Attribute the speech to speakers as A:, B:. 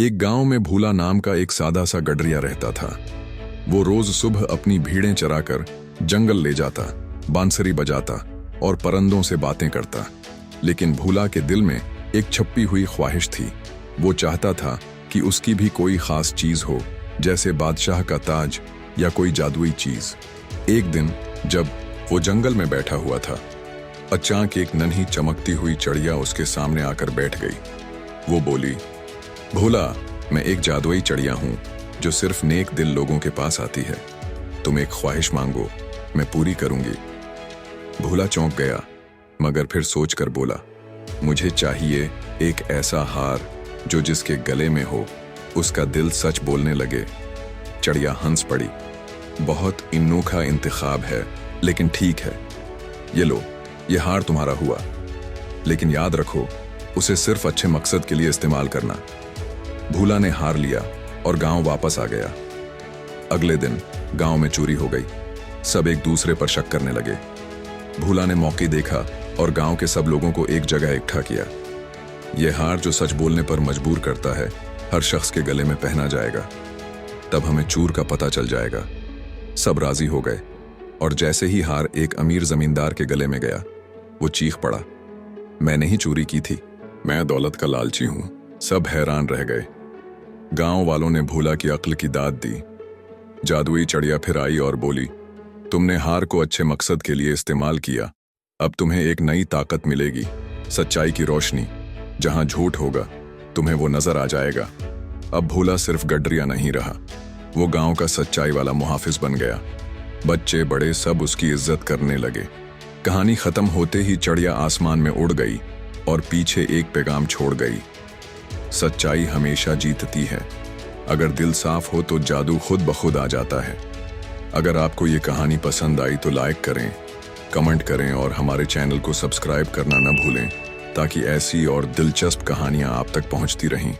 A: एक गांव में भूला नाम का एक सादा सा गडरिया रहता था। वो रोज सुबह अपनी भीड़ें चराकर जंगल ले जाता, बांसुरी बजाता और परिंदों से बातें करता। लेकिन भूला के दिल में एक छुपी हुई ख्वाहिश थी। वो चाहता था कि उसकी भी कोई खास चीज हो, जैसे बादशाह का ताज या कोई जादुई चीज। एक दिन जब वो जंगल में बैठा हुआ था, अचानक एक नन्ही चमकती हुई चिड़िया उसके सामने आकर बैठ गई। वो बोली, भूला, मैं एक जादुई चिड़िया हूँ जो सिर्फ नेक दिल लोगों के पास आती है। तुम एक ख्वाहिश मांगो, मैं पूरी करूंगी। भूला चौंक गया, मगर फिर सोचकर बोला, मुझे चाहिए एक ऐसा हार जो जिसके गले में हो उसका दिल सच बोलने लगे। चिड़िया हंस पड़ी, बहुत अनोखा इंतखाब है, लेकिन ठीक है, ये लो, ये हार तुम्हारा हुआ। लेकिन याद रखो, उसे सिर्फ अच्छे मकसद के लिए इस्तेमाल करना। भूला ने हार लिया और गांव वापस आ गया। अगले दिन गांव में चोरी हो गई। सब एक दूसरे पर शक करने लगे। भूला ने मौके देखा और गांव के सब लोगों को एक जगह इकट्ठा किया। यह हार जो सच बोलने पर मजबूर करता है, हर शख्स के गले में पहना जाएगा। तब हमें चोर का पता चल जाएगा। सब राजी हो गए और जैसे ही हार एक अमीर जमींदार के गले में गया, वो चीख पड़ा, मैंने ही चोरी की थी, मैं दौलत का लालची हूं। सब हैरान रह गए। गांव वालों ने भूला की अक्ल की दाद दी। जादुई चिड़िया फिर आई और बोली, तुमने हार को अच्छे मकसद के लिए इस्तेमाल किया। अब तुम्हें एक नई ताकत मिलेगी, सच्चाई की रोशनी। जहां झूठ होगा, तुम्हें वो नजर आ जाएगा। अब भूला सिर्फ गडरिया नहीं रहा, वो गांव का सच्चाई वाला मुहाफिज बन गया। बच्चे बड़े सब उसकी इज्जत करने लगे। कहानी खत्म होते ही चिड़िया आसमान में उड़ गई और पीछे एक पैगाम छोड़ गई, सच्चाई हमेशा जीतती है। अगर दिल साफ हो तो जादू खुद ब खुद आ जाता है। अगर आपको ये कहानी पसंद आई तो लाइक करें, कमेंट करें और हमारे चैनल को सब्सक्राइब करना न भूलें, ताकि ऐसी और दिलचस्प कहानियां आप तक पहुंचती रहें।